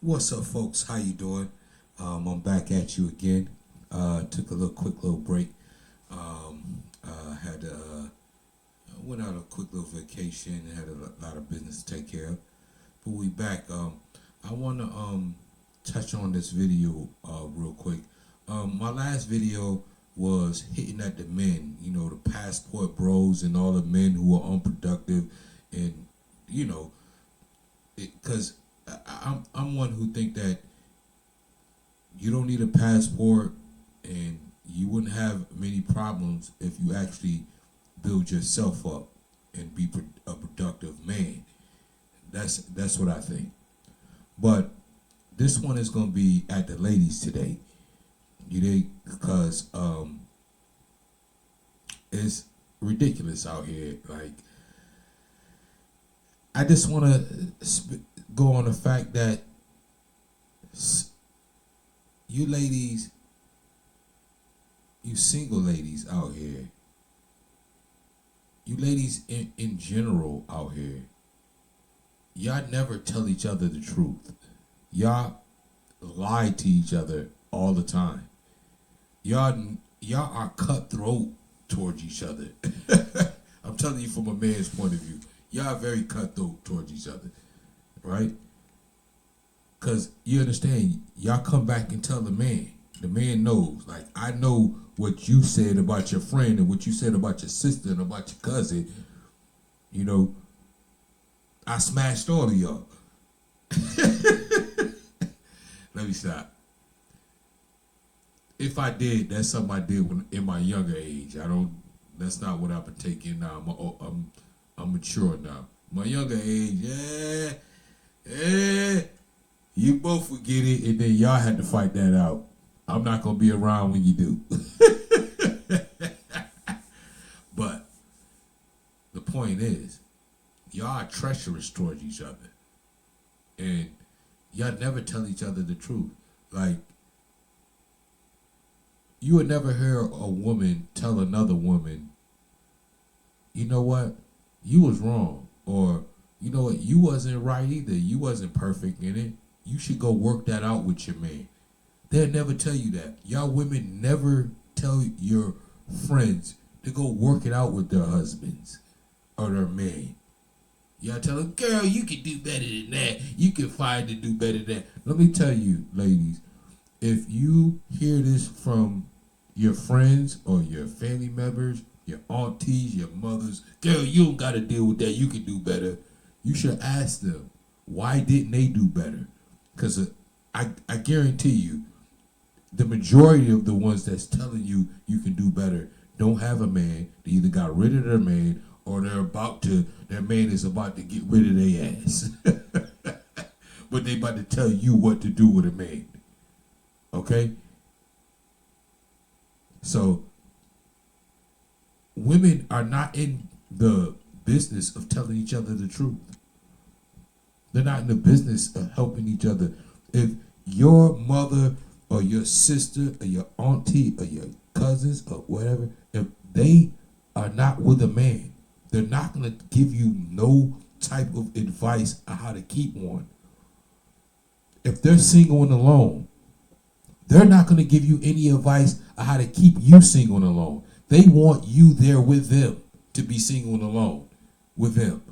What's up, folks? How you doing? I'm back at you again. Took a quick little break. Had went on a quick little vacation. Had a lot of business to take care of. But we back. I want to touch on this video real quick. My last video was hitting at the men. You know, the passport bros and all the men who are unproductive, and you know, because I'm one who think that you don't need a passport and you wouldn't have many problems if you actually build yourself up and be a productive man. That's what I think. But this one is gonna be at the ladies today. You dig? Because it's ridiculous out here. Like, I just want to go on the fact that you ladies, you single ladies out here, you ladies in general out here, y'all never tell each other the truth. Y'all lie to each other all the time. Y'all are cutthroat towards each other. I'm telling you from a man's point of view. Y'all are very cutthroat towards each other, right? Because you understand, y'all come back and tell the man. The man knows. Like, I know what you said about your friend and what you said about your sister and about your cousin. You know, I smashed all of y'all. Let me stop. If I did, that's something I did in my younger age. That's not what I've been taking now. I'm mature now. My younger age, you both would get it, and then y'all had to fight that out. I'm not gonna be around when you do. But the point is, y'all are treacherous towards each other, and y'all never tell each other the truth. Like, you would never hear a woman tell another woman, you know what, you was wrong, or you know what, you wasn't right either. You wasn't perfect in it. You should go work that out with your man. They'll never tell you that. Y'all women never tell your friends to go work it out with their husbands or their men. Y'all tell them, girl, you can do better than that. You can find to do better than that. Let me tell you, ladies, if you hear this from your friends or your family members, your aunties, your mothers, girl, you don't got to deal with that. You can do better. You should ask them, why didn't they do better? Because I guarantee you, the majority of the ones that's telling you you can do better don't have a man. They either got rid of their man or their man is about to get rid of their ass. But they about to tell you what to do with a man. Okay? So, women are not in the business of telling each other the truth. They're not in the business of helping each other. If your mother or your sister or your auntie or your cousins or whatever, if they are not with a man, they're not going to give you no type of advice on how to keep one. If they're single and alone, they're not going to give you any advice on how to keep you single and alone. They want you there with them to be single and alone with them.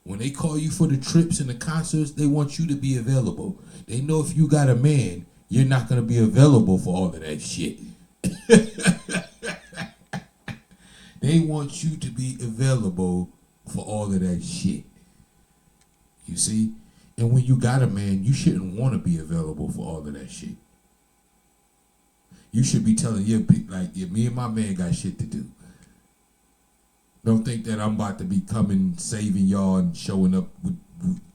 When they call you for the trips and the concerts, they want you to be available. They know if you got a man, you're not going to be available for all of that shit. They want you to be available for all of that shit. You see? And when you got a man, you shouldn't want to be available for all of that shit. You should be telling me and my man got shit to do. Don't think that I'm about to be coming, saving y'all and showing up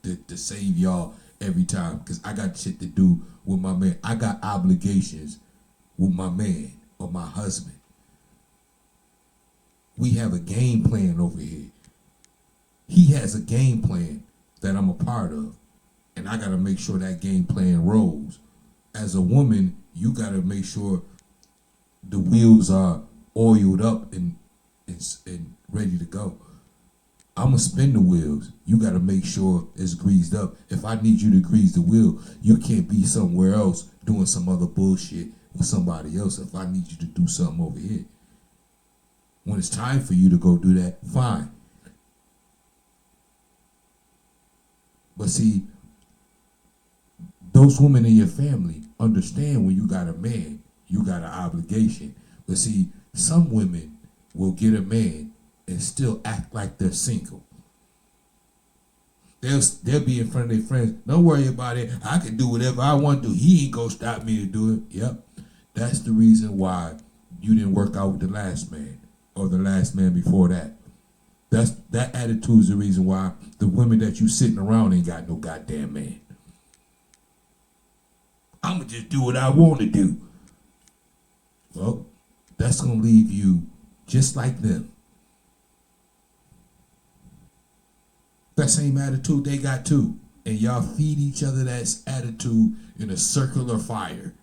to save y'all every time, because I got shit to do with my man. I got obligations with my man or my husband. We have a game plan over here. He has a game plan that I'm a part of, and I got to make sure that game plan rolls. As a woman, you got to make sure the wheels are oiled up and ready to go. I'm going to spin the wheels. You got to make sure it's greased up. If I need you to grease the wheel, you can't be somewhere else doing some other bullshit with somebody else if I need you to do something over here. When it's time for you to go do that, fine. But see, those women in your family understand when you got a man, you got an obligation. But see, some women will get a man and still act like they're single. They'll be in front of their friends. Don't worry about it. I can do whatever I want to do. He ain't gonna stop me to do it. Yep. That's the reason why you didn't work out with the last man or the last man before that. That attitude is the reason why the women that you sitting around ain't got no goddamn man. I'ma just do what I want to do. Well, that's gonna leave you just like them. That same attitude they got too. And y'all feed each other that attitude in a circular fire.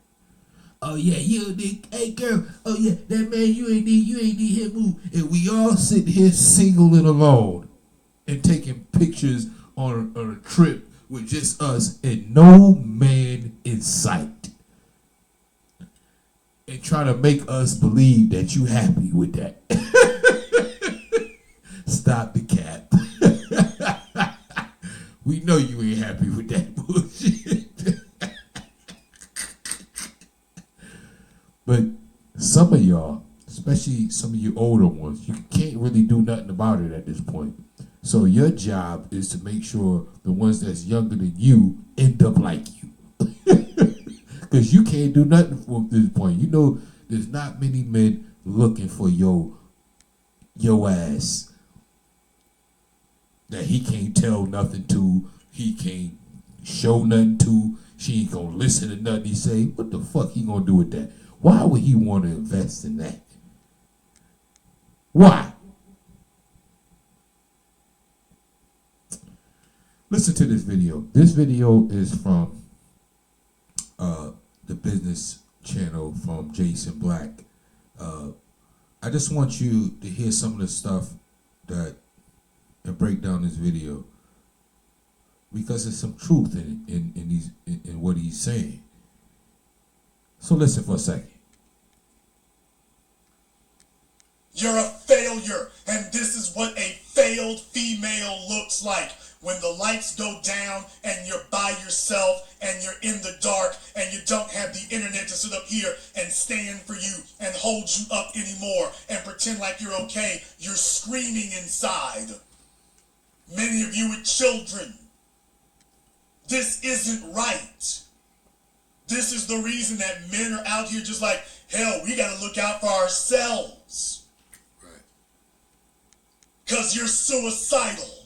Oh yeah, you need, hey girl, oh yeah, that man you ain't need him move. And we all sitting here single and alone and taking pictures on a trip with just us and no man in sight. And try to make us believe that you happy with that. Stop the cap. We know you ain't happy with that bullshit. But some of y'all, especially some of you older ones, you can't really do nothing about it at this point. So your job is to make sure the ones that's younger than you end up like you. Because you can't do nothing from this point. You know, there's not many men looking for your ass that he can't tell nothing to, he can't show nothing to, she ain't gonna listen to nothing he say. What the fuck he gonna do with that? Why would he want to invest in that? Why? Listen to this video. This video is from the business channel from Jason Black. I just want you to hear some of the stuff that and break down this video because there's some truth in what he's saying. So listen for a second. You're a failure, and this is what a failed female looks like. When the lights go down and you're by yourself and you're in the dark and you don't have the internet to sit up here and stand for you and hold you up anymore and pretend like you're okay, you're screaming inside. Many of you with children. This isn't right. This is the reason that men are out here just like, hell, we got to look out for ourselves. Right. Because you're suicidal.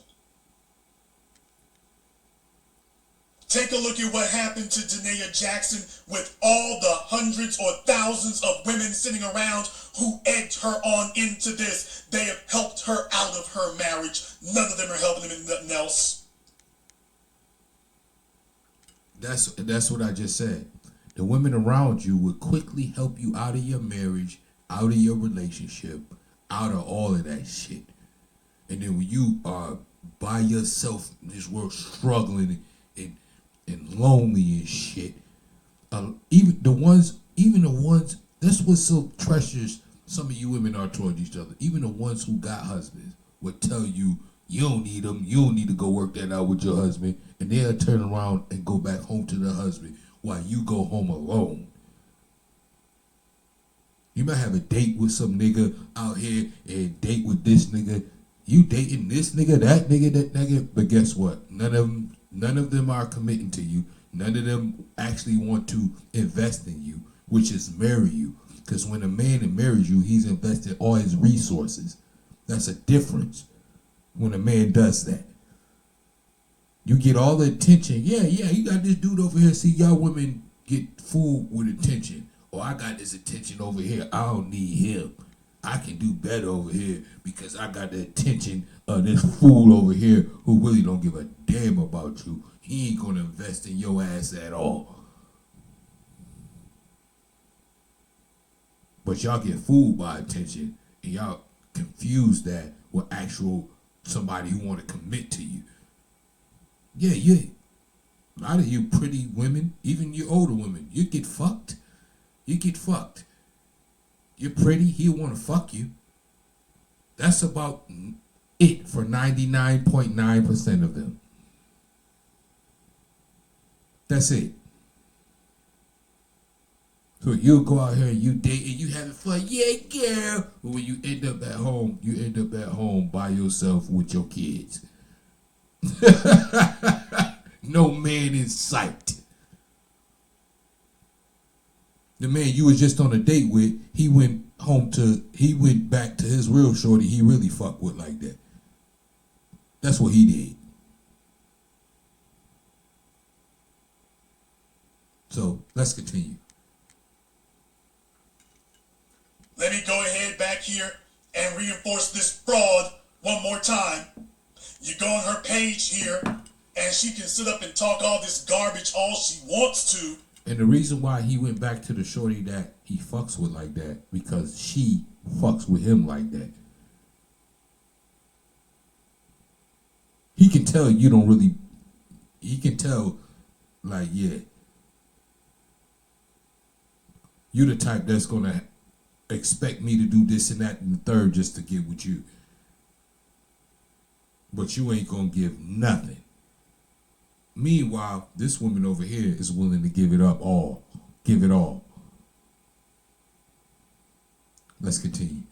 Take a look at what happened to Danae Jackson with all the hundreds or thousands of women sitting around who egged her on into this. They have helped her out of her marriage. None of them are helping them in nothing else. That's what I just said. The women around you would quickly help you out of your marriage, out of your relationship, out of all of that shit. And then when you are by yourself in this world struggling and lonely and shit, even the ones, that's what's so treacherous some of you women are toward each other. Even the ones who got husbands would tell you, you don't need them, you don't need to go work that out with your husband, and they'll turn around and go back home to their husband while you go home alone. You might have a date with some nigga out here and date with this nigga. You dating this nigga, that nigga, but guess what? None of them are committing to you. None of them actually want to invest in you, which is marry you. Because when a man marries you, he's invested all his resources. That's a difference when a man does that. You get all the attention. Yeah, you got this dude over here. See, y'all women get fooled with attention. Oh, I got this attention over here. I don't need him. I can do better over here because I got the attention of this fool over here who really don't give a damn about you. He ain't gonna invest in your ass at all. But y'all get fooled by attention and y'all confuse that with actual somebody who want to commit to you. Yeah. A lot of you pretty women, even you older women, you get fucked. You get fucked. You're pretty, he'll want to fuck you. That's about it for 99.9% of them. That's it. So you'll go out here and you date and you having fun, yeah, girl. But when you end up at home by yourself with your kids. No man in sight. The man you was just on a date with, he went back to his real shorty he really fucked with like that. That's what he did. So let's continue. Let me go ahead back here and reinforce this fraud one more time. You go on her page here, and she can sit up and talk all this garbage all she wants to. And the reason why he went back to the shorty that he fucks with like that, because she fucks with him like that. He can tell you don't really, he can tell, like, yeah, you're the type that's going to expect me to do this and that and the third just to get with you. But you ain't going to give nothing. Meanwhile, this woman over here is willing to give it up all. Give it all. Let's continue.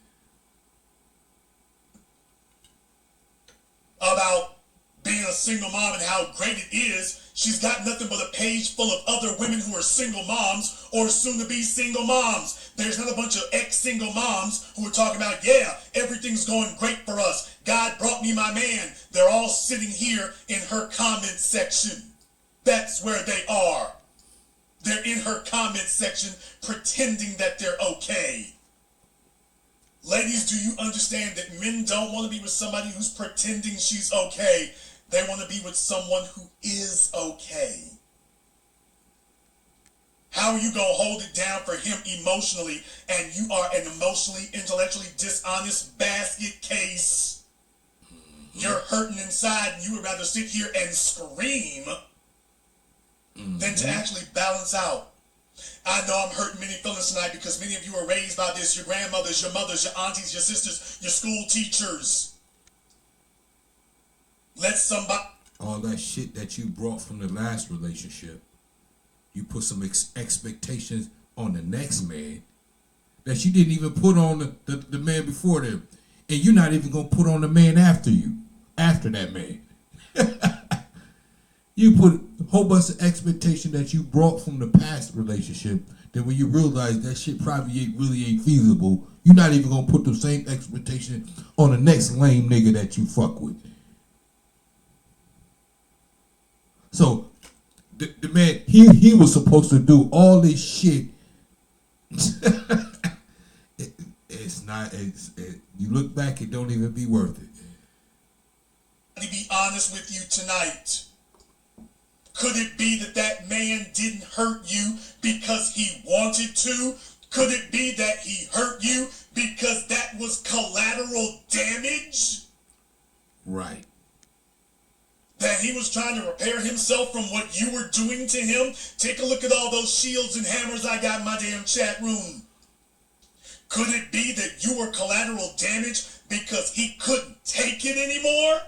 About being a single mom and how great it is. She's got nothing but a page full of other women who are single moms or soon to be single moms. There's not a bunch of ex-single moms who are talking about, yeah, everything's going great for us. God brought me my man. They're all sitting here in her comment section. That's where they are. They're in her comment section pretending that they're okay. Ladies, do you understand that men don't want to be with somebody who's pretending she's okay? They want to be with someone who is okay. How are you going to hold it down for him emotionally and you are an emotionally, intellectually dishonest basket case? You're hurting inside and you would rather sit here and scream than to actually balance out. I know I'm hurting many feelings tonight because many of you were raised by this. Your grandmothers, your mothers, your aunties, your sisters, your school teachers. Let somebody... All that shit that you brought from the last relationship, you put some expectations on the next man that you didn't even put on the man before them. And you're not even going to put on the man after you, after that man. You put a whole bunch of expectation that you brought from the past relationship that when you realize that shit probably ain't feasible, you're not even going to put the same expectation on the next lame nigga that you fuck with. So, the man, he was supposed to do all this shit. You look back, it don't even be worth it. Let me be honest with you tonight. Could it be that that man didn't hurt you because he wanted to? Could it be that he hurt you because that was collateral damage? Right. That he was trying to repair himself from what you were doing to him? Take a look at all those shields and hammers I got in my damn chat room. Could it be that you were collateral damage because he couldn't take it anymore?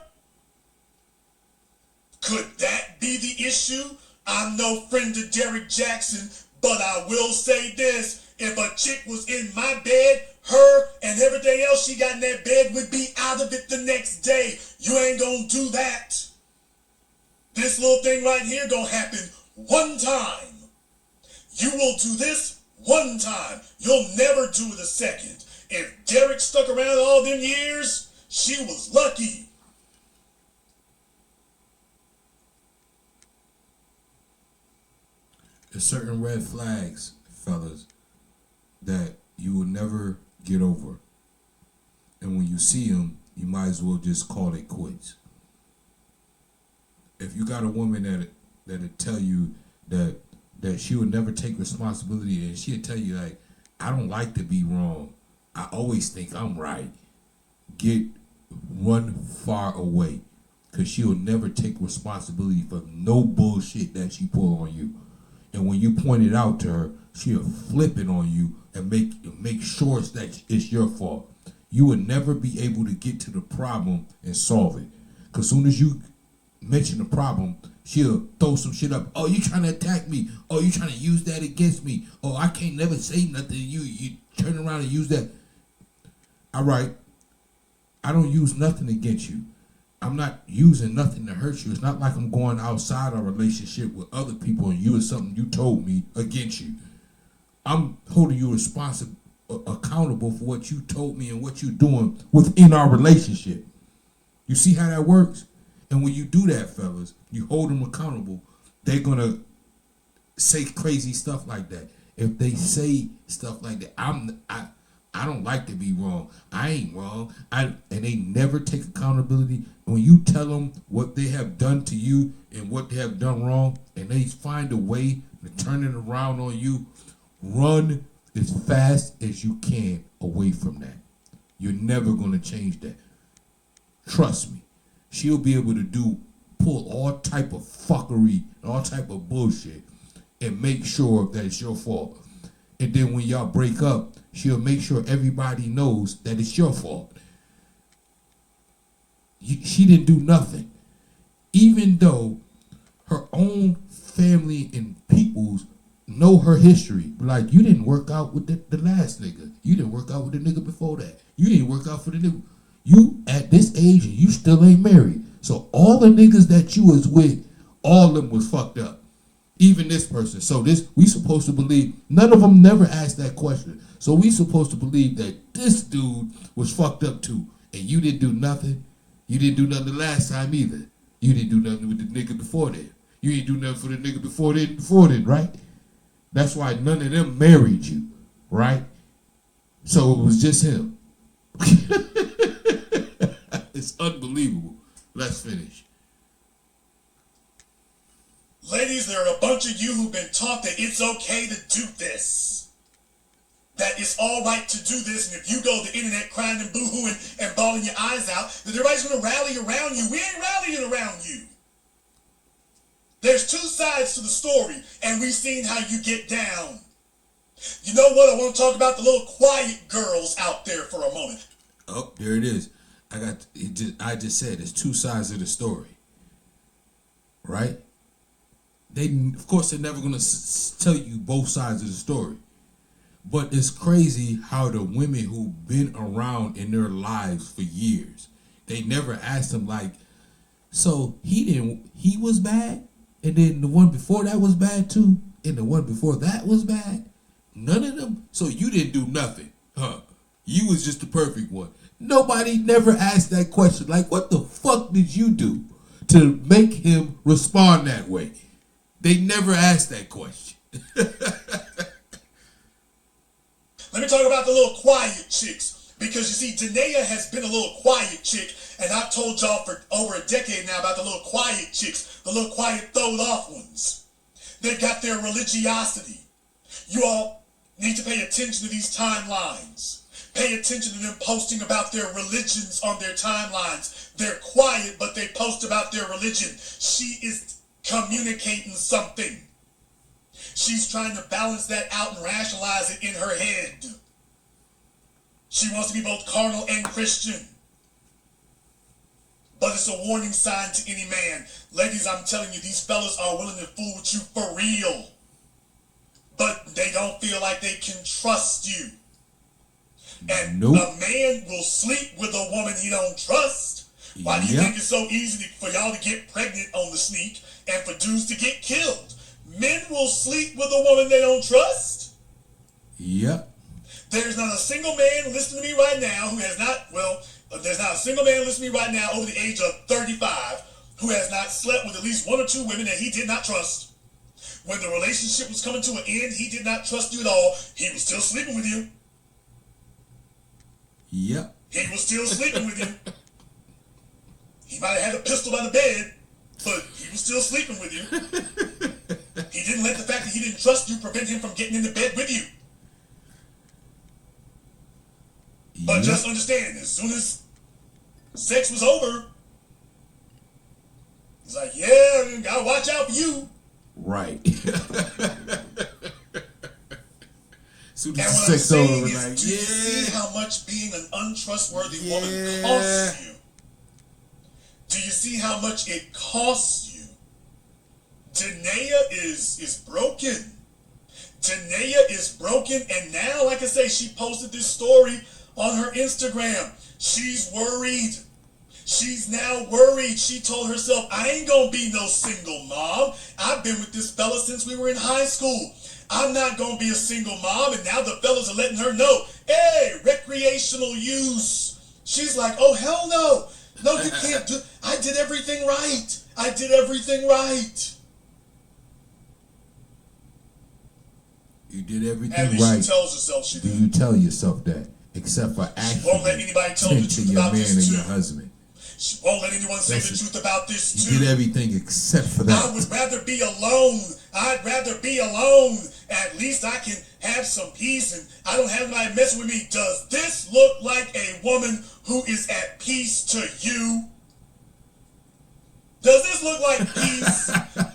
Could that be the issue? I'm no friend to Derek Jackson, but I will say this. If a chick was in my bed, her and everything else she got in that bed would be out of it the next day. You ain't gonna do that. This little thing right here gonna happen one time. You will do this one time. You'll never do it a second. If Derek stuck around all them years, she was lucky. There's certain red flags, fellas, that you will never get over. And when you see them, you might as well just call it quits. If you got a woman that'll tell you that she would never take responsibility, and she'll tell you, like, I don't like to be wrong. I always think I'm right. Get run far away. Because she'll never take responsibility for no bullshit that she pull on you. And when you point it out to her, she'll flip it on you and make sure that it's your fault. You will never be able to get to the problem and solve it. Because soon as you mention the problem, she'll throw some shit up. Oh, you trying to attack me. Oh, you trying to use that against me. Oh, I can't never say nothing. You turn around and use that. All right. I don't use nothing against you. I'm not using nothing to hurt you. It's not like I'm going outside our relationship with other people and you or something you told me against you. I'm holding you responsible, accountable for what you told me and what you're doing within our relationship. You see how that works? And when you do that, fellas, you hold them accountable, they're going to say crazy stuff like that. If they say stuff like that, I don't like to be wrong. I ain't wrong. And they never take accountability. When you tell them what they have done to you and what they have done wrong, and they find a way to turn it around on you, run as fast as you can away from that. You're never going to change that. Trust me. She'll be able to pull all type of fuckery, all type of bullshit, and make sure that it's your fault. And then when y'all break up, she'll make sure everybody knows that it's your fault. She didn't do nothing. Even though her own family and peoples know her history. Like, you didn't work out with the last nigga. You didn't work out with the nigga before that. You didn't work out for the nigga. You, at this age, you still ain't married. So all the niggas that you was with, all of them was fucked up. Even this person. So we supposed to believe, none of them never asked that question. So we supposed to believe that this dude was fucked up too. And you didn't do nothing. You didn't do nothing the last time either. You didn't do nothing with the nigga before that. You didn't do nothing for the nigga before that, right? That's why none of them married you, right? So it was just him. It's unbelievable. Let's finish. Ladies, there are a bunch of you who've been taught that it's okay to do this. That it's all right to do this, and if you go to the internet crying and boo-hooing and bawling your eyes out, that everybody's going to rally around you. We ain't rallying around you. There's two sides to the story, and we've seen how you get down. You know what? I want to talk about the little quiet girls out there for a moment. Oh, there it is. I just said there's two sides of the story, right? Of course, they're never gonna tell you both sides of the story, but it's crazy how the women who've been around in their lives for years, they never asked them like, so he was bad, and then the one before that was bad too, and the one before that was bad. None of them. So you didn't do nothing, huh? You was just the perfect one. Nobody never asked that question. Like, what the fuck did you do to make him respond that way? They never asked that question. Let me talk about the little quiet chicks. Because you see, Danae has been a little quiet chick. And I've told y'all for over a decade now about the little quiet chicks. The little quiet throwed off ones. They've got their religiosity. You all need to pay attention to these timelines. Pay attention to them posting about their religions on their timelines. They're quiet, but they post about their religion. She is communicating something. She's trying to balance that out and rationalize it in her head. She wants to be both carnal and Christian. But it's a warning sign to any man. Ladies, I'm telling you, these fellas are willing to fool with you for real. But they don't feel like they can trust you. And nope. A man will sleep with a woman he don't trust. Why do you think it's so easy for y'all to get pregnant on the sneak and for dudes to get killed? Men will sleep with a woman they don't trust. Yep. There's not a single man listening to me right now who has not, there's not a single man listening to me right now over the age of 35 who has not slept with at least one or two women that he did not trust. When the relationship was coming to an end, he did not trust you at all. He was still sleeping with you. Yep. He was still sleeping with you. He might have had a pistol by the bed, but he was still sleeping with you. He didn't let the fact that he didn't trust you prevent him from getting into bed with you. But just understand, as soon as Sex was over. He's like, yeah, gotta watch out for you. Right. Soon And as what the I'm sex saying over, is, like, do you see how much being an untrustworthy woman costs you? Do you see how much it costs you? Danae is broken. Danae is broken, and now, like I say, she posted this story on her Instagram. She's worried. She's now worried. She told herself, I ain't gonna be no single mom. I've been with this fella since we were in high school. I'm not gonna be a single mom. And now the fellas are letting her know, hey, recreational use. She's like, oh, hell no. No, you can't do. I did everything right. I did everything right. You did everything At least right. she tells herself she Do did. you tell yourself that? Except for She won't let actually anybody tell the to truth your about man this and too. your husband. She won't let anyone say the truth about this too. You did everything except for that. I would rather be alone. I'd rather be alone. At least I can have some peace and I don't have anybody messing with me. Does this look like a woman who is at peace to you? Does this look like peace?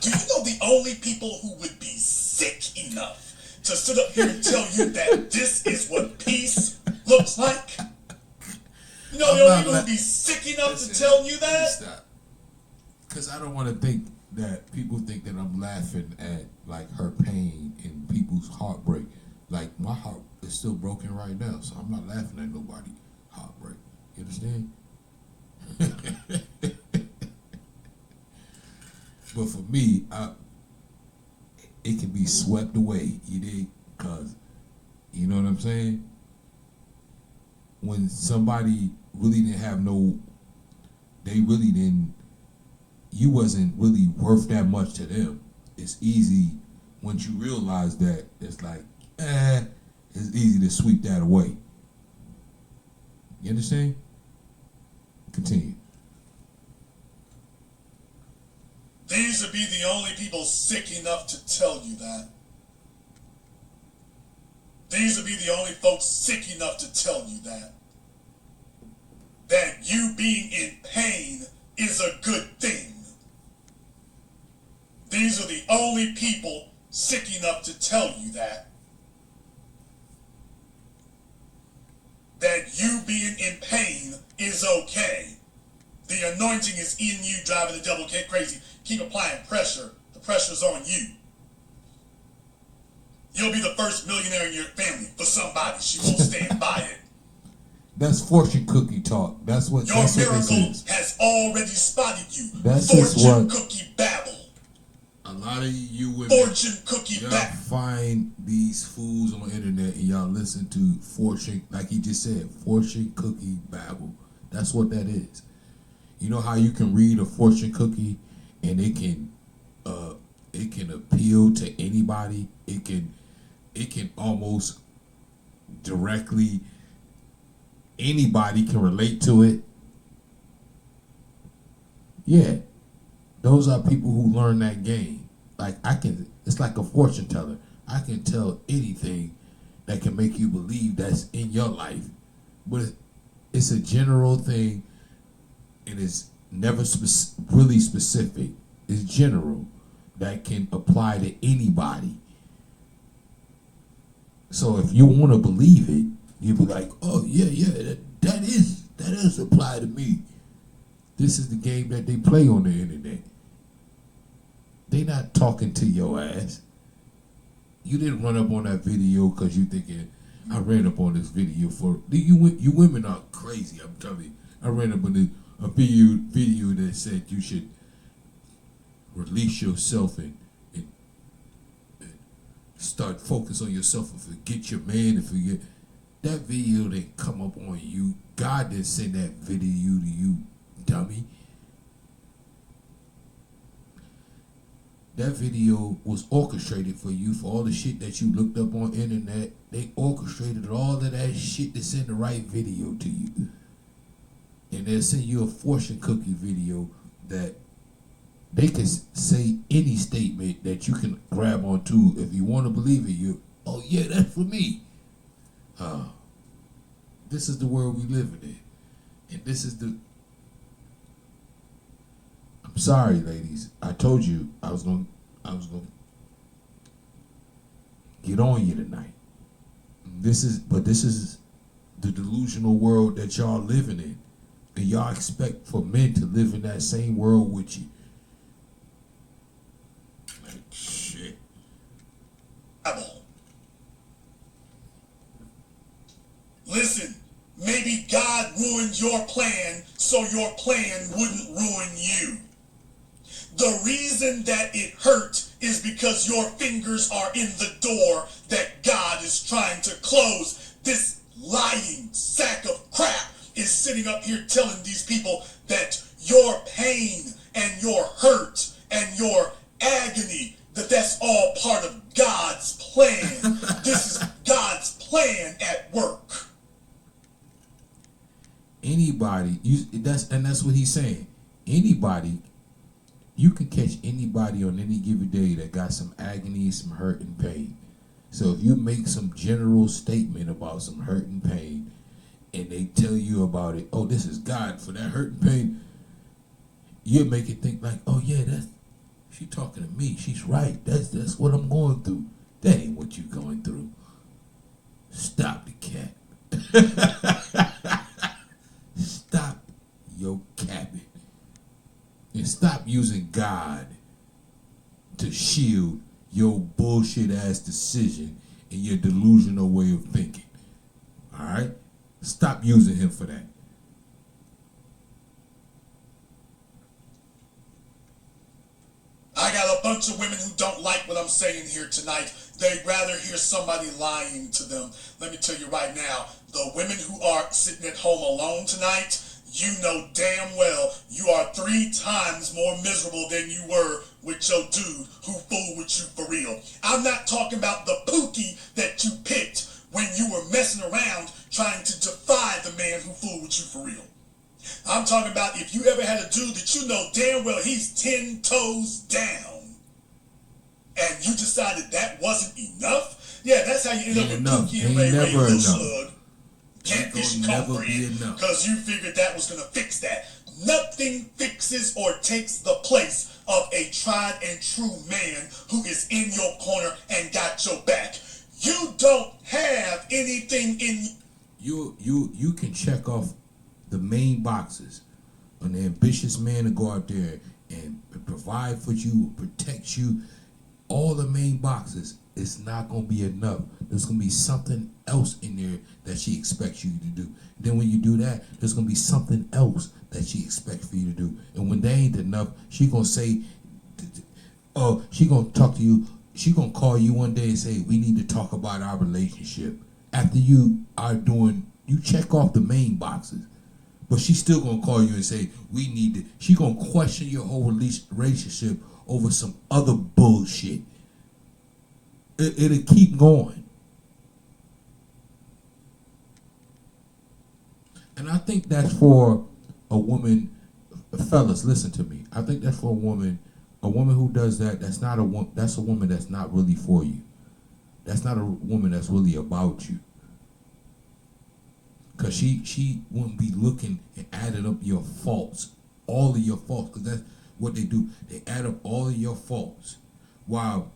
Do you know the only people who would be sick enough to sit up here and tell you that this is what peace looks like? You know the only people who would be sick enough to tell you that? Because I don't want to think that people think that I'm laughing at like her pain and people's heartbreak. Like my heart is still broken right now, so I'm not laughing at nobody's heartbreak. You understand? But for me, it can be swept away. You dig? Cause you know what I'm saying. When somebody really didn't have they really didn't. You wasn't really worth that much to them. It's easy once you realize that. It's like, it's easy to sweep that away. You understand? Continue. These would be the only people sick enough to tell you that. These would be the only folks sick enough to tell you that. That you being in pain is a good thing. These are the only people sick enough to tell you that. That you being in pain is okay. The anointing is in you, driving the devil crazy. Keep applying pressure. The pressure's on you. You'll be the first millionaire in your family for somebody. She won't stand by it. That's fortune cookie talk. That's what. Your That's miracle what this is. has already spotted you. That's fortune what cookie babble. A lot of you women, fortune cookie y'all babble. find these fools on the internet and y'all listen to fortune, like he just said, fortune cookie babble. That's what that is. You know how you can read a fortune cookie and it can appeal to anybody. It can almost directly, anybody can relate to it. Yeah, those are people who learn that game. Like it's like a fortune teller. I can tell anything that can make you believe that's in your life, but it's a general thing. And it's never really specific. It's general that can apply to anybody. So if you want to believe it, you be like, oh yeah, that is apply to me. This is the game that they play on the internet. They not talking to your ass. You didn't run up on that video because you thinking, I ran up on this video for you women are crazy. I'm telling you, I ran up on a video that said you should release yourself and start focus on yourself and forget your man and forget. That video didn't come up on you. God didn't send that video to you, dummy. That video was orchestrated for you for all the shit that you looked up on internet. They orchestrated all of that shit to send the right video to you. And they'll send you a fortune cookie video that they can say any statement that you can grab onto. If you want to believe it, oh yeah, that's for me. This is the world we live in. And this is sorry, ladies. I told you I was gonna get on you tonight. This is the delusional world that y'all living in. And y'all expect for men to live in that same world with you. Like, shit. Listen, maybe God ruined your plan so your plan wouldn't ruin you. The reason that it hurt is because your fingers are in the door that God is trying to close. This lying sack of crap is sitting up here telling these people that your pain and your hurt and your agony, that's all part of God's plan. This is God's plan at work. Anybody, that's what he's saying. Anybody, you can catch anybody on any given day that got some agony, some hurt and pain. So if you make some general statement about some hurt and pain, and they tell you about it, oh, this is God for that hurt and pain, you make it think like, oh yeah, she talking to me. She's right. That's what I'm going through. That ain't what you going through. Stop the cat. Stop your capping. And stop using God to shield your bullshit ass decision and your delusional way of thinking. Alright? Stop using him for that. I got a bunch of women who don't like what I'm saying here tonight. They'd rather hear somebody lying to them. Let me tell you right now, the women who are sitting at home alone tonight, you know damn well you are 3 times more miserable than you were with your dude who fooled with you for real. I'm not talking about the pookie that you picked when you were messing around trying to defy the man who fooled with you for real. I'm talking about if you ever had a dude that you know damn well he's 10 toes down and you decided that wasn't enough. Yeah, that's how you end up with Dookie and Ray Ray, Lil Slug, Catfish and Cornbread, because you figured that was going to fix that. Nothing fixes or takes the place of a tried and true man who is in your corner and got your back. You don't have anything in you can check off the main boxes. An ambitious man to go out there and provide for you, protect you, all the main boxes. It's not going to be enough. There's going to be something else in there that she expects you to do. Then when you do that, there's going to be something else that she expects for you to do. And when they ain't enough, she going to say, oh, she going to talk to you. She going to call you one day and say, we need to talk about our relationship. After you are doing, you check off the main boxes. But she's still going to call you and say, we need to, she going to question your whole relationship over some other bullshit. It'll keep going. And I think that's for a woman, fellas, listen to me. I think that's for a woman who does that, that's a woman that's not really for you. That's not a woman that's really about you. Because she wouldn't be looking and adding up your faults, all of your faults, because that's what they do. They add up all of your faults. While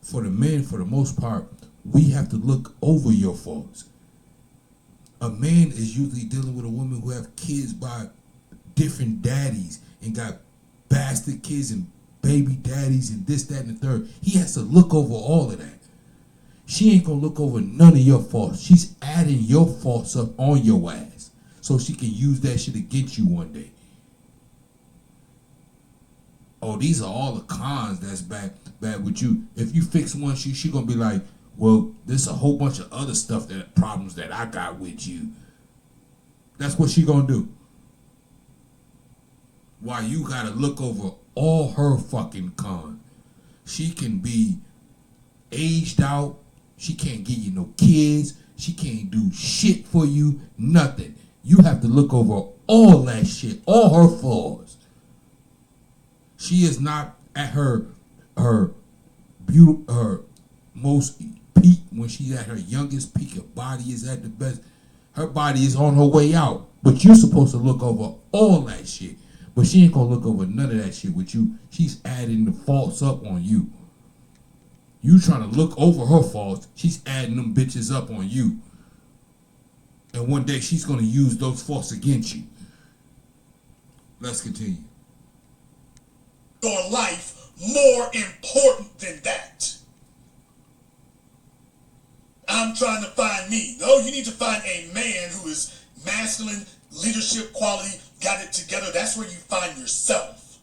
for the men, for the most part, we have to look over your faults. A man is usually dealing with a woman who have kids by different daddies and got bastard kids and baby daddies and this, that, and the third. He has to look over all of that. She ain't gonna look over none of your faults. She's adding your faults up on your ass so she can use that shit against you one day. Oh, these are all the cons that's bad with you. If you fix one, she gonna be like, well, there's a whole bunch of other stuff, problems that I got with you. That's what she gonna do. While you gotta look over all her fucking cons. She can be aged out. She can't give you no kids. She can't do shit for you. Nothing. You have to look over all that shit, all her flaws. She is not at her most peak when she's at her youngest peak. Her body is at the best. Her body is on her way out. But you're supposed to look over all that shit. But she ain't gonna look over none of that shit with you. She's adding the faults up on you. You trying to look over her faults. She's adding them bitches up on you. And one day she's gonna use those faults against you. Let's continue. Your life more important than that. I'm trying to find me. No, you need to find a man who is masculine, leadership quality, got it together. That's where you find yourself.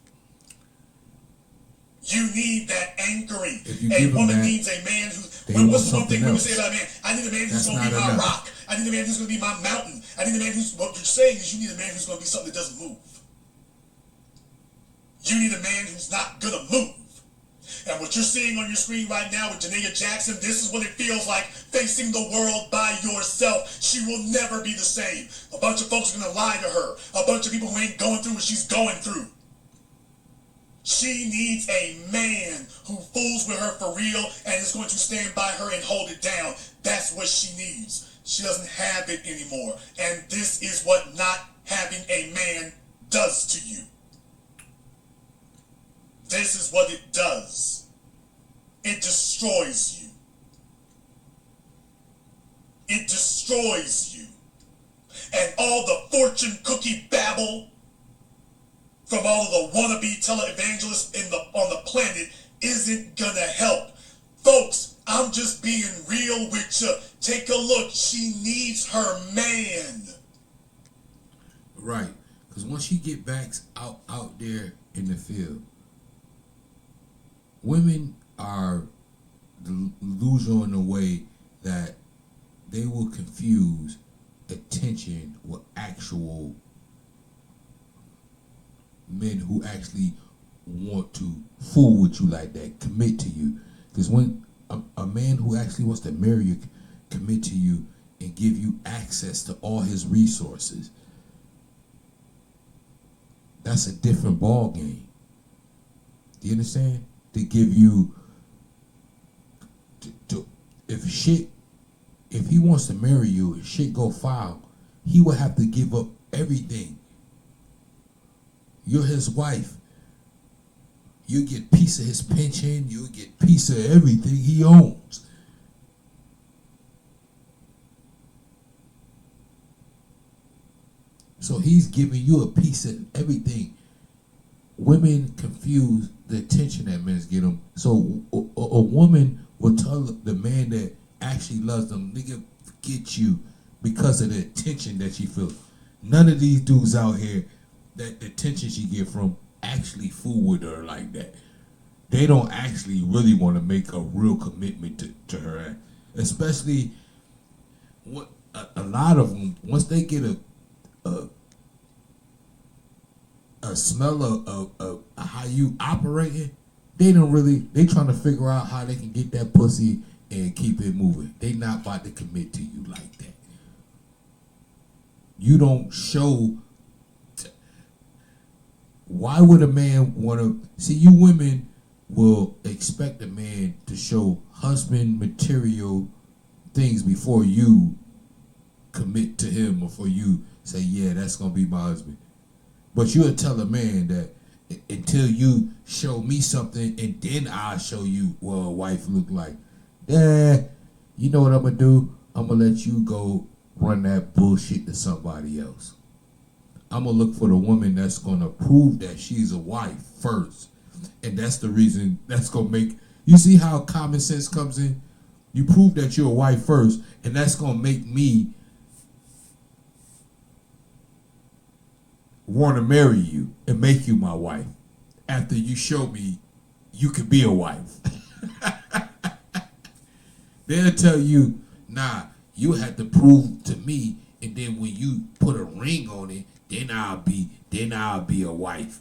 You need that anchoring. A woman needs a man who. What's the one thing women say about a man? I need a man who's going to be my rock. I need a man who's going to be my mountain. I need a man who's. What you're saying is you need a man who's going to be something that doesn't move. You need a man who's not going to move. And what you're seeing on your screen right now with Janaea Jackson, this is what it feels like facing the world by yourself. She will never be the same. A bunch of folks are going to lie to her. A bunch of people who ain't going through what she's going through. She needs a man who fools with her for real and is going to stand by her and hold it down. That's what she needs. She doesn't have it anymore. And this is what not having a man does to you. This is what it does. It destroys you. It destroys you. And all the fortune cookie babble from all of the wannabe televangelists on the planet isn't gonna help. Folks, I'm just being real with you. Take a look. She needs her man. Right. Because once you get back out there in the field, women are delusional in a way that they will confuse attention with actual men who actually want to fool with you like that, commit to you. Because when a man who actually wants to marry you, commit to you, and give you access to all his resources, that's a different ball game. Do you understand? To give you, if he wants to marry you, if shit go foul, he will have to give up everything. You're his wife. You get piece of his pension. You get piece of everything he owns. So he's giving you a piece of everything. Women confuse the attention that men get them. So a woman will tell the man that actually loves them, nigga, forget you because of the attention that she feels. None of these dudes out here, that the attention she get from, actually fool with her like that. They don't actually really want to make a real commitment to her. Especially what a lot of them, once they get a smell of how you operating, they trying to figure out how they can get that pussy and keep it moving. They not about to commit to you like that. You don't show. Why would a man want to see you? Women will expect a man to show husband material things before you commit to him, or for you say, yeah, that's gonna be my husband. But you'll tell a man that until you show me something and then I'll show you what a wife look like. Yeah, you know what I'm gonna do? I'm gonna let you go run that bullshit to somebody else. I'm gonna look for the woman that's gonna prove that she's a wife first. And that's the reason that's gonna make, you see how common sense comes in? You prove that you're a wife first, and that's gonna make me want to marry you and make you my wife after you show me you could be a wife. They'll tell you, nah, you have to prove to me, and then when you put a ring on it, then I'll be a wife.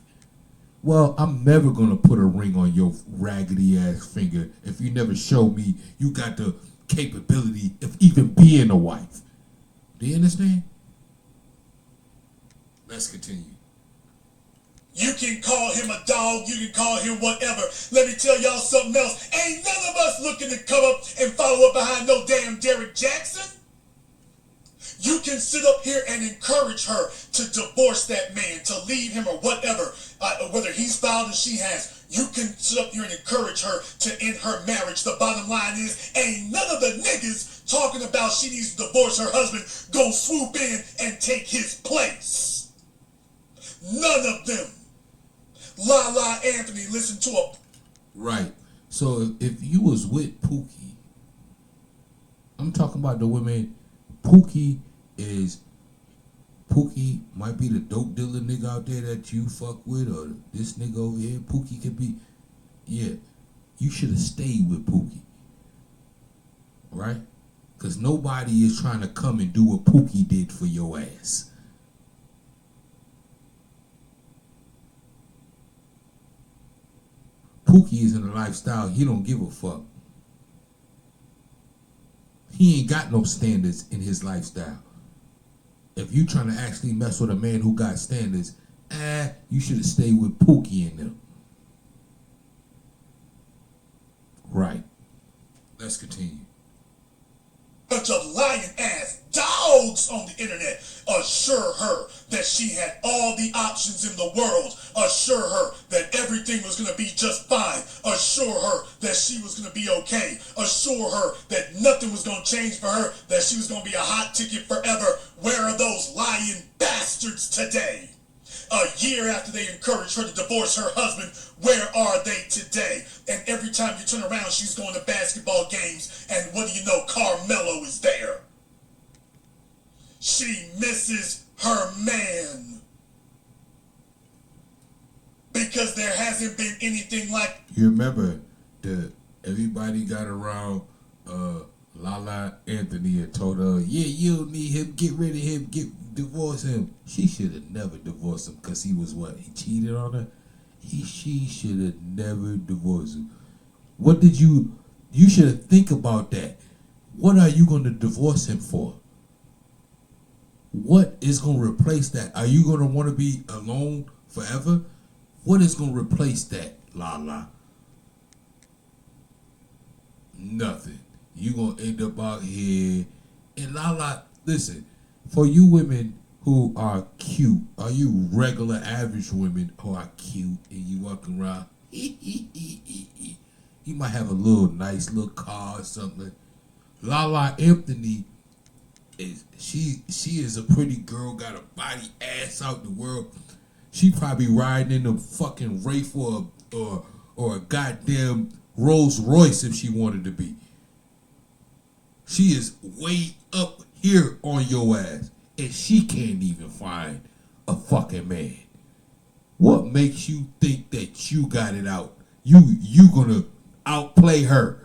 Well, I'm never gonna put a ring on your raggedy ass finger if you never show me you got the capability of even being a wife. Do you understand? Let's continue. You can call him a dog, you can call him whatever. Let me tell y'all something else. Ain't none of us looking to come up and follow up behind no damn Derrick Jackson. You can sit up here and encourage her to divorce that man, to leave him or whatever, whether he's filed or she has. You can sit up here and encourage her to end her marriage. The bottom line is, ain't none of the niggas talking about she needs to divorce her husband go swoop in and take his place. None of them. La La Anthony, listen to a... Right. So if you was with Pookie, I'm talking about the women. Pookie might be the dope dealer nigga out there that you fuck with, or this nigga over here. Pookie could be, yeah. You should have stayed with Pookie, right? Because nobody is trying to come and do what Pookie did for your ass. Pookie is in a lifestyle he don't give a fuck. He ain't got no standards in his lifestyle. If you trying to actually mess with a man who got standards, you should have stayed with Pookie in them. Right. Let's continue. Bunch of lying ass dogs on the internet assure her that she had all the options in the world, assure her that everything was going to be just fine, assure her that she was going to be okay, assure her that nothing was going to change for her, that she was going to be a hot ticket forever. Where are those lying bastards today? A year after they encouraged her to divorce her husband, where are they today? And every time you turn around, she's going to basketball games, and what do you know? Carmelo is there. She misses her man. Because there hasn't been anything like... You remember everybody got around Lala Anthony and told her, yeah, you don't need him, get rid of him, divorce him. She should have never divorced him because he was what? He cheated on her? She should have never divorced him. What did you should think about that. What are you going to divorce him for? What is going to replace that? Are you going to want to be alone forever? What is going to replace that, Lala? Nothing. You going to end up out here. And Lala, listen, for you women who are cute, are you regular average women who are cute and you walking around, you might have a little nice little car or something. Lala Anthony she is a pretty girl, got a body ass out the world. She probably riding in a fucking Wraith or a goddamn Rolls Royce if she wanted to be. She is way up here on your ass, and she can't even find a fucking man. What makes you think that you got it out? You gonna outplay her?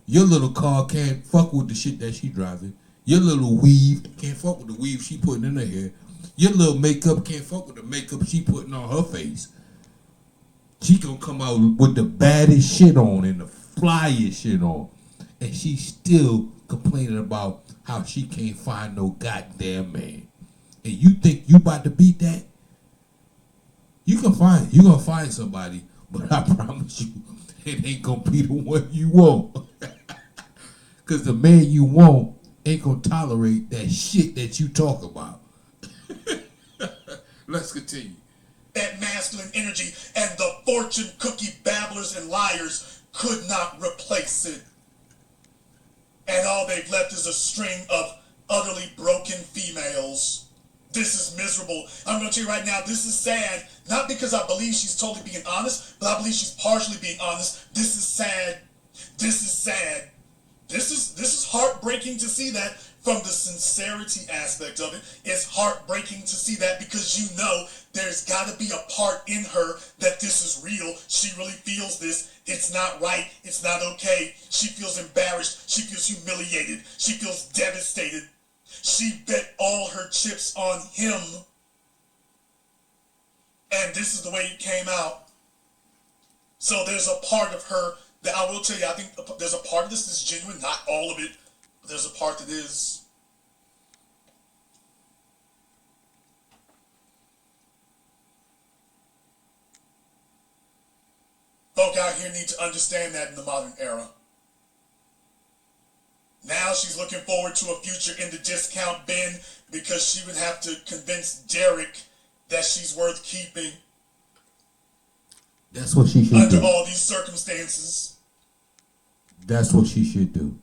Your little car can't fuck with the shit that she driving. Your little weave can't fuck with the weave she putting in her hair. Your little makeup can't fuck with the makeup she putting on her face. She gonna come out with the baddest shit on and the flyest shit on. And she's still complaining about how she can't find no goddamn man. And you think you about to beat that? You gonna find somebody, but I promise you, it ain't gonna be the one you want. Cause the man you want ain't gonna tolerate that shit that you talk about. Let's continue. That masculine energy, and the fortune cookie babblers and liars could not replace it. And all they've left is a string of utterly broken females. This is miserable. I'm going to tell you right now, this is sad. Not because I believe she's totally being honest, but I believe she's partially being honest. This is sad. This is sad. This is heartbreaking to see that from the sincerity aspect of it. It's heartbreaking to see that because you know there's got to be a part in her that this is real. She really feels this. It's not right. It's not okay. She feels embarrassed. She feels humiliated. She feels devastated. She bet all her chips on him. And this is the way it came out. So there's a part of her that I will tell you, I think there's a part of this that's genuine, not all of it, but there's a part that is. Folk out here need to understand that in the modern era. Now she's looking forward to a future in the discount bin because she would have to convince Derek that she's worth keeping. That's what she should under do. all these circumstances. That's what she should do.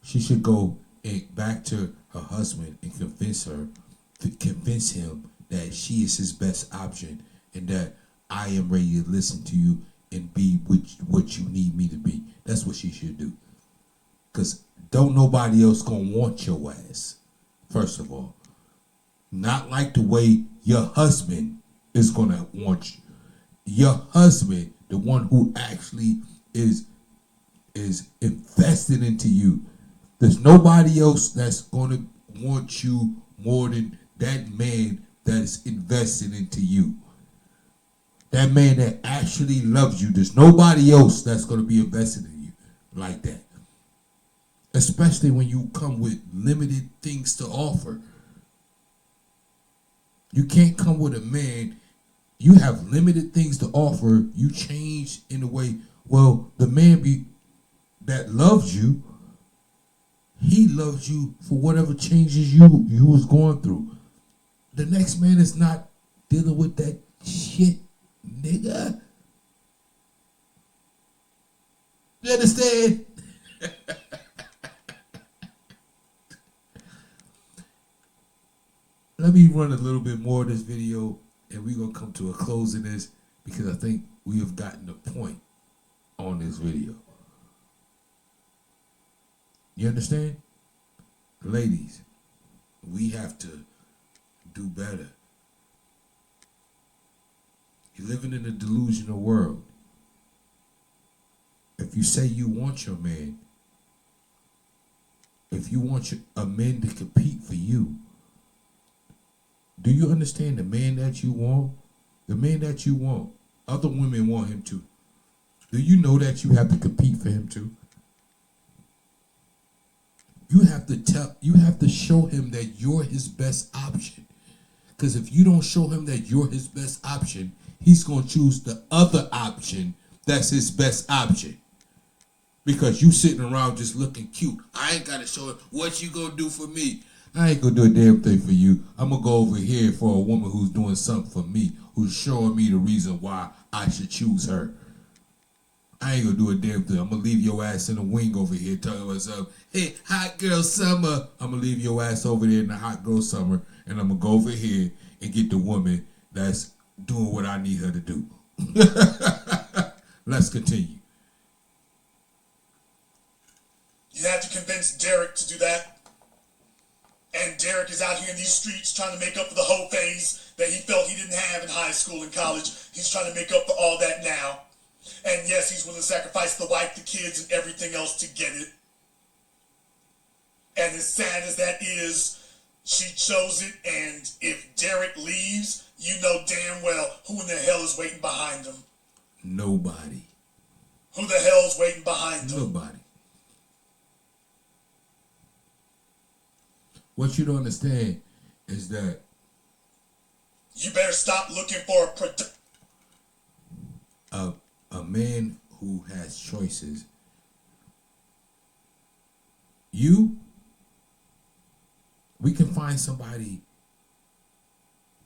She should go back to her husband and convince him that she is his best option and that I am ready to listen to you and be what you need me to be. That's what she should do. Because don't nobody else gonna want your ass, first of all. Not like the way your husband is gonna want you. Your husband, the one who actually is invested into you. There's nobody else that's gonna want you more than that man that's invested into you. That man that actually loves you. There's nobody else that's gonna be invested in you like that. Especially when you come with limited things to offer. You can't come with a man, you have limited things to offer, you change in a way, well, the man that loves you, he loves you for whatever changes you was going through. The next man is not dealing with that shit, nigga. You understand? Let me run a little bit more of this video and we're going to come to a close in this because I think we have gotten the point on this video. You understand? Ladies, we have to do better. You're living in a delusional world. If you say you want your man, if you want a man to compete for you, do you understand the man that you want? The man that you want, other women want him too. Do you know that you have to compete for him too? You have to show him that you're his best option. Because if you don't show him that you're his best option, he's going to choose the other option that's his best option. Because you sitting around just looking cute. I ain't got to show him what you going to do for me. I ain't going to do a damn thing for you. I'm going to go over here for a woman who's doing something for me, who's showing me the reason why I should choose her. I ain't going to do a damn thing. I'm going to leave your ass in the wing over here talking about something. Hey, hot girl summer. I'm going to leave your ass over there in the hot girl summer, and I'm going to go over here and get the woman that's doing what I need her to do. Let's continue. You have to convince Derek to do that. And Derek is out here in these streets trying to make up for the whole phase that he felt he didn't have in high school and college. He's trying to make up for all that now. And yes, he's willing to sacrifice the wife, the kids, and everything else to get it. And as sad as that is, she chose it. And if Derek leaves, you know damn well who in the hell is waiting behind him. Nobody. Who the hell is waiting behind him? Nobody. What you don't understand is that you better stop looking for a man who has choices. We can find somebody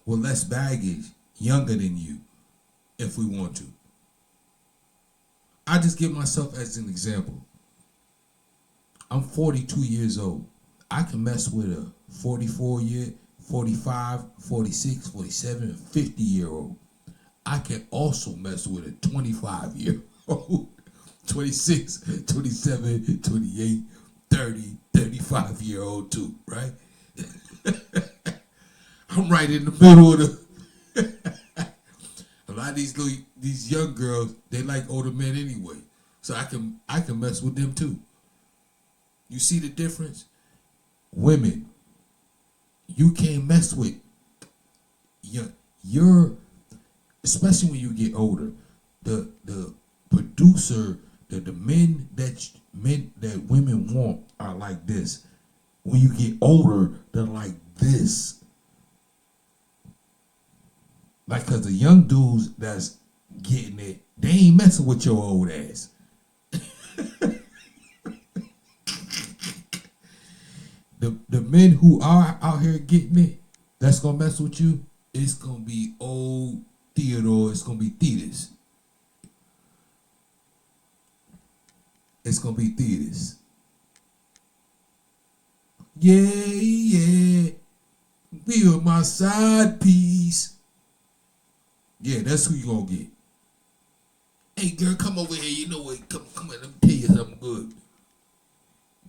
with less baggage, younger than you, if we want to. I just give myself as an example. I'm 42 years old. I can mess with a 44-year, 45, 46, 47, 50-year-old. I can also mess with a 25-year-old, 26, 27, 28, 30, 35-year-old too, right? I'm right in the middle of the... A lot of these young girls, they like older men anyway. So I can mess with them too. You see the difference? Women, you can't mess with your especially when you get older. The producer, the men that women want are like this. When you get older, they're like this. Like, cause the young dudes that's getting it, they ain't messing with your old ass. men who are out here getting it, that's gonna mess with you, it's gonna be old Theodore, it's gonna be Thetis. It's gonna be Thetis. Yeah, be on my side piece. Yeah, that's who you gonna get. Hey girl, come over here. You know what? Come on, let me tell you something good.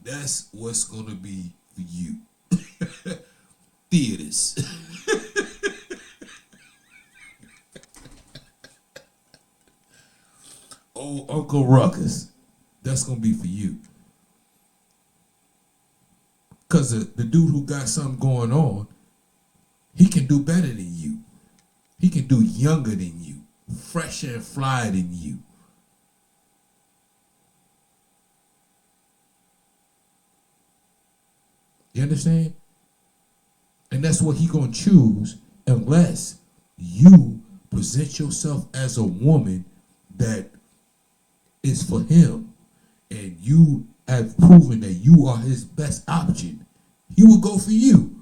That's what's gonna be for you. Theaters. Oh, Uncle Ruckus. That's gonna be for you. Cause the dude who got something going on, he can do better than you. He can do younger than you, fresher and flyer than you. You understand? And that's what he gonna choose unless you present yourself as a woman that is for him and you have proven that you are his best option. He will go for you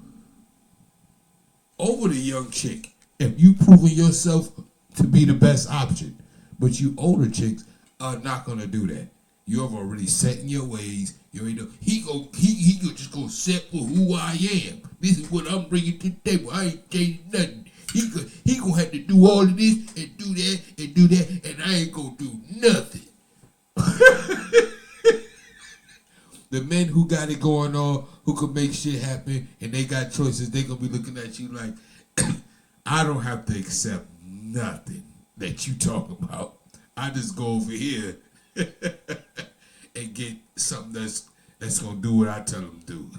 over the young chick if you proven yourself to be the best option. But you older chicks are not gonna do that. You have already set in your ways. You already know he just go set for who I am. This is what I'm bringing to the table. I ain't changing nothing. He gonna have to do all of this and do that and do that, and I ain't gonna do nothing. The men who got it going on, who could make shit happen, and they got choices, they gonna be looking at you like, I don't have to accept nothing that you talk about. I just go over here and get something that's gonna do what I tell them to do.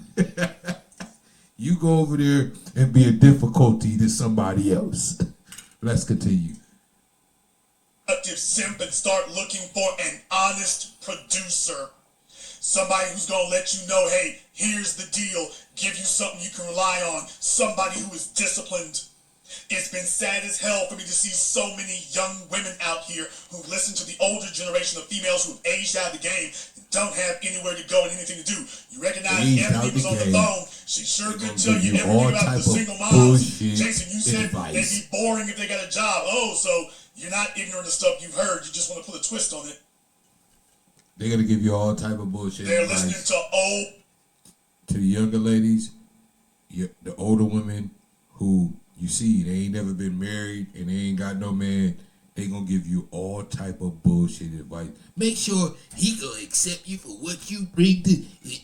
You go over there and be a difficulty to somebody else. Let's continue. Simp and start looking for an honest producer. Somebody who's gonna let you know, hey, here's the deal. Give you something you can rely on. Somebody who is disciplined. It's been sad as hell for me to see so many young women out here who listen to the older generation of females who have aged out of the game and don't have anywhere to go and anything to do. You recognize Ebony was on the phone. She sure could tell you everything about the single moms. Jason, you said they'd be boring if they got a job. Oh, so you're not ignorant of stuff you've heard. You just want to put a twist on it. They're going to give you all type of bullshit. They're listening to the younger ladies, the older women who you see, they ain't never been married and they ain't got no man. They gonna give you all type of bullshit advice. Make sure he gonna accept you for what you bring to. You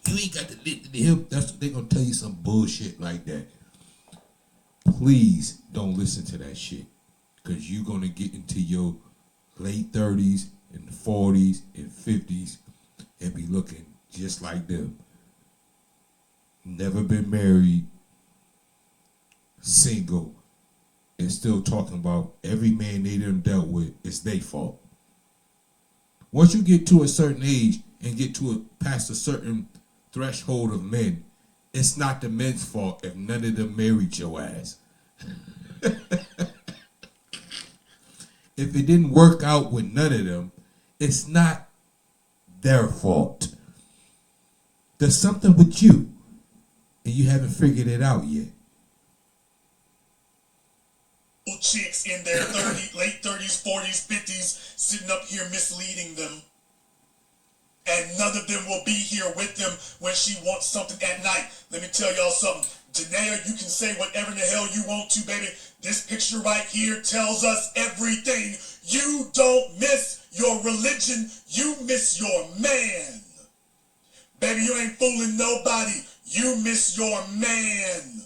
ain't got to listen to him. That's they gonna tell you some bullshit like that. Please don't listen to that shit, cause you gonna get into your late 30s and 40s and 50s and be looking just like them. Never been married, single, and still talking about every man they done dealt with is their fault. Once you get to a certain age and get to past a certain threshold of men, it's not the men's fault if none of them married your ass. If it didn't work out with none of them, it's not their fault. There's something with you, and you haven't figured it out yet. Chicks in their late 30s, 40s, 50s sitting up here misleading them. And none of them will be here with them when she wants something at night. Let me tell y'all something. Danae, you can say whatever the hell you want to, baby. This picture right here tells us everything. You don't miss your religion. You miss your man. Baby, you ain't fooling nobody. You miss your man.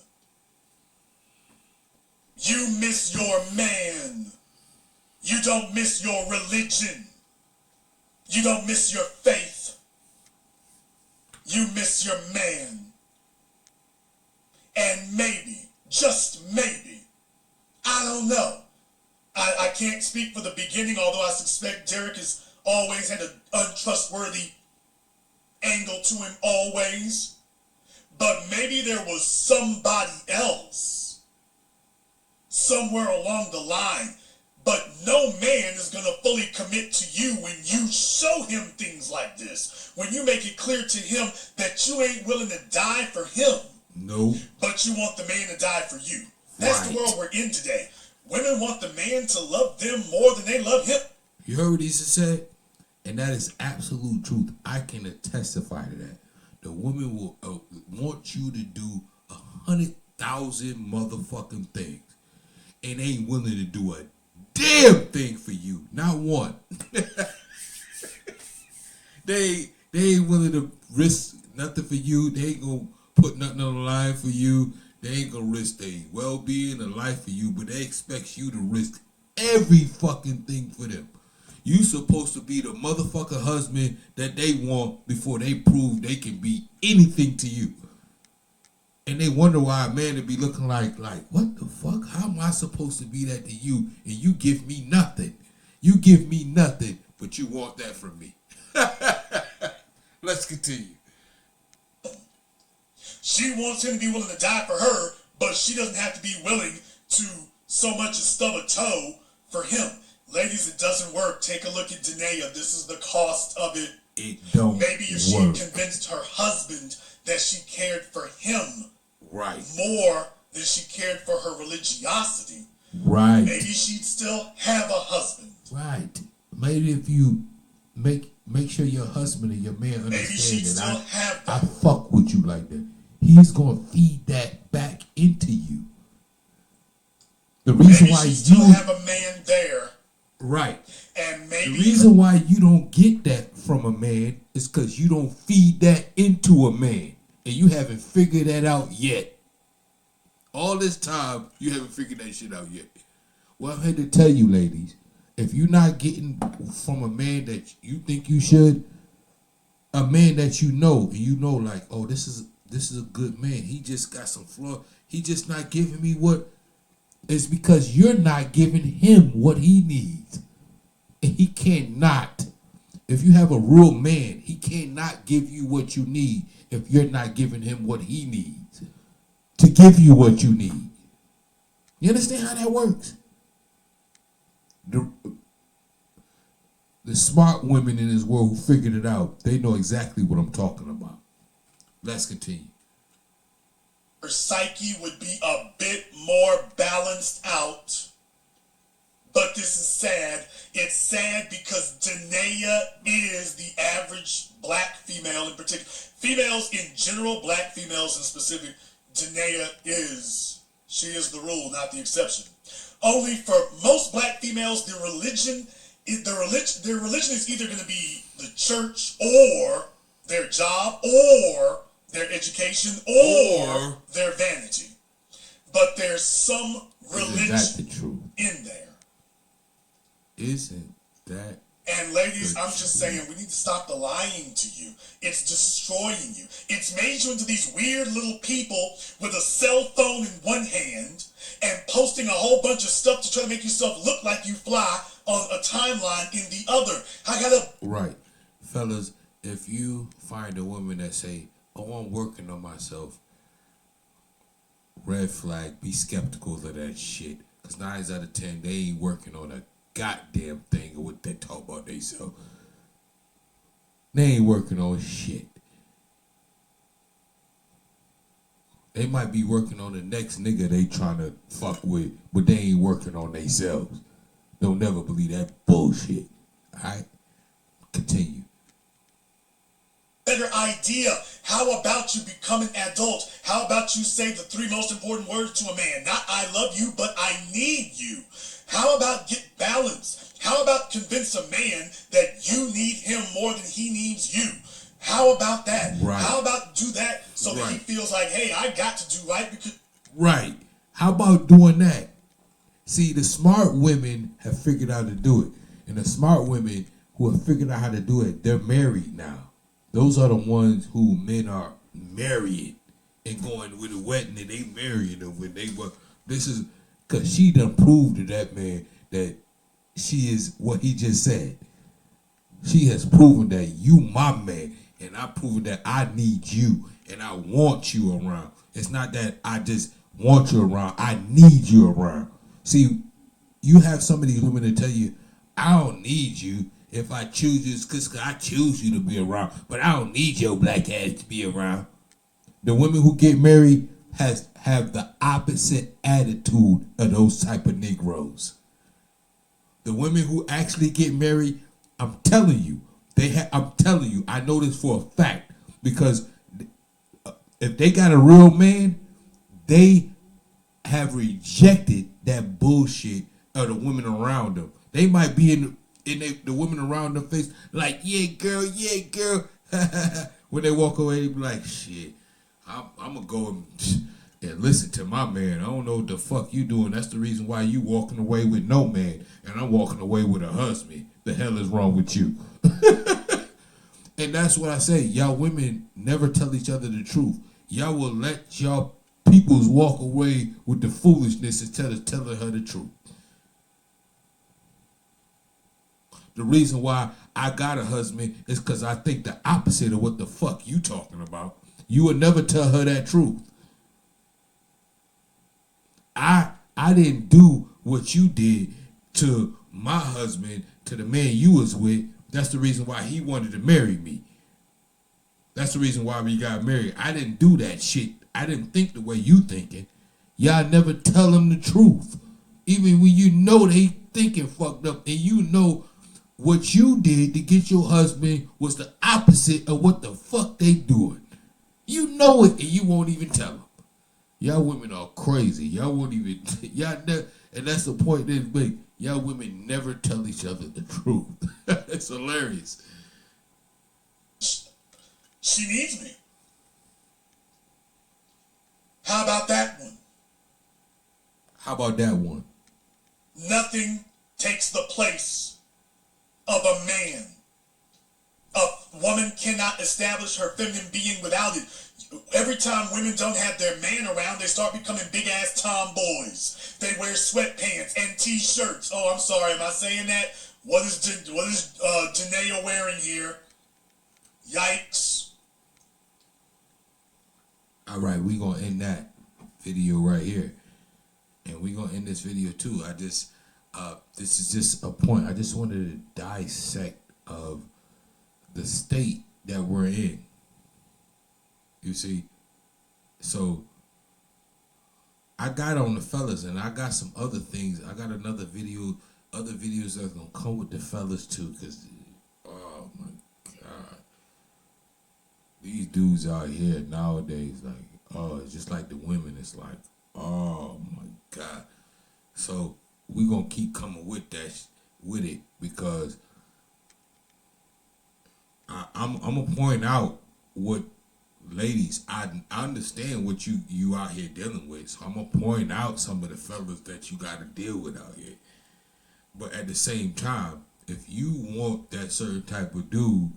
You miss your man. You don't miss your religion. You don't miss your faith. You miss your man. And maybe, just maybe, I don't know. I can't speak for the beginning, although I suspect Derek has always had an untrustworthy angle to him always. But maybe there was somebody else somewhere along the line. But no man is going to fully commit to you when you show him things like this, when you make it clear to him that you ain't willing to die for him, no, but you want the man to die for you. That's right. the world we're in today. Women want the man to love them more than they love him. You heard what he said? And that is absolute truth. I can testify to that. The woman will want you to do 100,000 motherfucking things and ain't willing to do a damn thing for you. Not one. They ain't willing to risk nothing for you. They ain't gonna put nothing on the line for you. They ain't gonna risk their well-being and life for you, but they expect you to risk every fucking thing for them. You supposed to be the motherfucker husband that they want before they prove they can be anything to you. And they wonder why a man to be looking like, what the fuck? How am I supposed to be that to you? And you give me nothing. You give me nothing, but you want that from me. Let's continue. She wants him to be willing to die for her, but she doesn't have to be willing to so much as stub a toe for him. Ladies, it doesn't work. Take a look at Danae. This is the cost of it. It don't Maybe if she work. convinced her husband that she cared for him Right. more than she cared for her religiosity, Right. maybe she'd still have a husband. Right. Maybe if you make sure your husband and your man Maybe she'd understand still that have I that. fuck with you like that. He's gonna feed that back into you. The reason Maybe why she'd still you have a man there. right. And The maybe reason why you don't get that from a man is because you don't feed that into a man. And you haven't figured that out yet. All this time, you haven't figured that shit out yet. Well, I'm here to tell you, ladies, if you're not getting from a man that you think you should, a man that you know, and you know like, oh, this is a good man. He just got some flaw. He just not giving me what. It's because you're not giving him what he needs. And he cannot. If you have a real man, he cannot give you what you need if you're not giving him what he needs to give you what you need. You understand how that works? The smart women in this world who figured it out, they know exactly what I'm talking about. Let's continue. her psyche would be a bit more balanced out. But this is sad. It's sad because Danae is the average black female in particular. Females in general, black females in specific, Danae is. She is the rule, not the exception. Only for most black females, their religion is either going to be the church or their job or their education or their vanity. But there's some religion Isn't that the truth? in there. Isn't that? And ladies, I'm just saying, we need to stop the lying to you. It's destroying you. It's made you into these weird little people with a cell phone in one hand and posting a whole bunch of stuff to try to make yourself look like you fly on a timeline in the other. I gotta... Right. Fellas, if you find a woman that say, oh, I'm working on myself, red flag, be skeptical of that shit. Because 9 out of 10, they ain't working on a goddamn thing or what they talk about themselves. They ain't working on shit. They might be working on the next nigga they trying to fuck with, but they ain't working on themselves. Don't never believe that bullshit. Alright? Continue. Better idea. How about you become an adult? How about you say the 3 most important words to a man? Not I love you, but I need you. How about get balance? How about convince a man that you need him more than he needs you? How about that? Right. How about do that so that he Right. feels like, hey, I got to do right because... Right. How about doing that? See, the smart women have figured out how to do it. And the smart women who have figured out how to do it, they're married now. Those are the ones who men are marrying and going with a wedding and they marrying them when they were. This is because she done proved to that man that she is what he just said. She has proven that you my man and I proven that I need you and I want you around. It's not that I just want you around. I need you around. See, you have some of these women that tell you, I don't need you. if I choose you, it's because I choose you to be around. But I don't need your black ass to be around. The women who get married have the opposite attitude of those type of Negroes. The women who actually get married, I'm telling you, I know this for a fact because if they got a real man, they have rejected that bullshit of the women around them. They might be in the women around their face like, yeah, girl. When they walk away, they be like, shit, I'm gonna go and listen to my man. I don't know what the fuck you doing. That's the reason why you walking away with no man, and I'm walking away with a husband. The hell is wrong with you? And that's what I say. Y'all women never tell each other the truth. Y'all will let y'all peoples walk away with the foolishness instead of telling her the truth. The reason why I got a husband is because I think the opposite of what the fuck you talking about. You would never tell her that truth. I didn't do what you did to my husband, to the man you was with. That's the reason why he wanted to marry me. That's the reason why we got married. I didn't do that shit. I didn't think the way you thinking. Y'all never tell them the truth. Even when you know they thinking fucked up and you know what you did to get your husband was the opposite of what the fuck they doing. You know it and you won't even tell them. Y'all women are crazy. Y'all won't even, and that's the point they make. Y'all women never tell each other the truth. It's hilarious. She needs me. How about that one? How about that one? Nothing takes the place of a man. A woman cannot establish her feminine being without it. Every time women don't have their man around, they start becoming big-ass tomboys. They wear sweatpants and t-shirts. Oh, I'm sorry, am I saying that? What is Janaea wearing here? Yikes. All right, we're going to end that video right here. And we're going to end this video too. This is just a point. I just wanted to dissect of the state that we're in. You see? So, I got on the fellas and I got some other things. I got other videos that's going to come with the fellas too. Because, oh my God. These dudes out here nowadays, like, oh, it's just like the women. It's like, oh my God. So we're gonna keep coming with it because I'm gonna point out what, ladies, I understand what you out here dealing with. So I'm gonna point out some of the fellas that you gotta deal with out here. But at the same time, if you want that certain type of dude,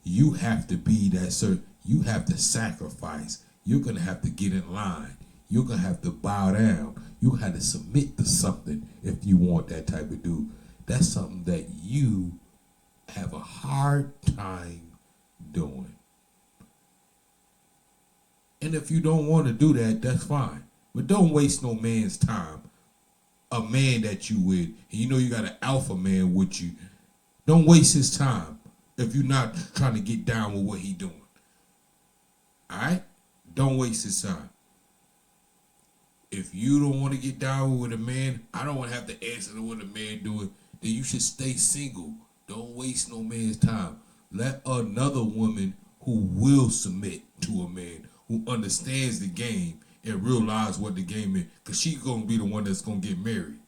you have to be that certain. You have to sacrifice. You're going to have to get in line. You're going to have to bow down. You have to submit to something if you want that type of dude. That's something that you have a hard time doing. And if you don't want to do that, that's fine. But don't waste no man's time. A man that you with, and you know you got an alpha man with you. Don't waste his time if you're not trying to get down with what he doing. Alright? Don't waste his time. If you don't want to get down with a man, I don't want to have to answer to what a man doing, then you should stay single. Don't waste no man's time. Let another woman who will submit to a man, who understands the game and realize what the game is, because she's going to be the one that's going to get married.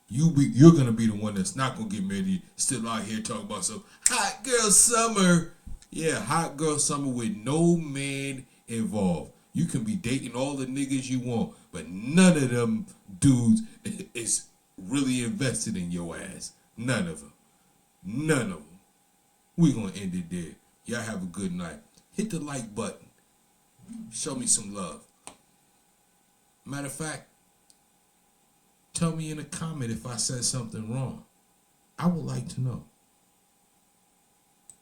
You're going to be the one that's not going to get married, still out here talking about some hot girl summer. Yeah, hot girl summer with no man involved. You can be dating all the niggas you want, but none of them dudes is really invested in your ass. None of them. None of them. We're going to end it there. Y'all have a good night. Hit the like button. Show me some love. Matter of fact, tell me in a comment if I said something wrong. I would like to know.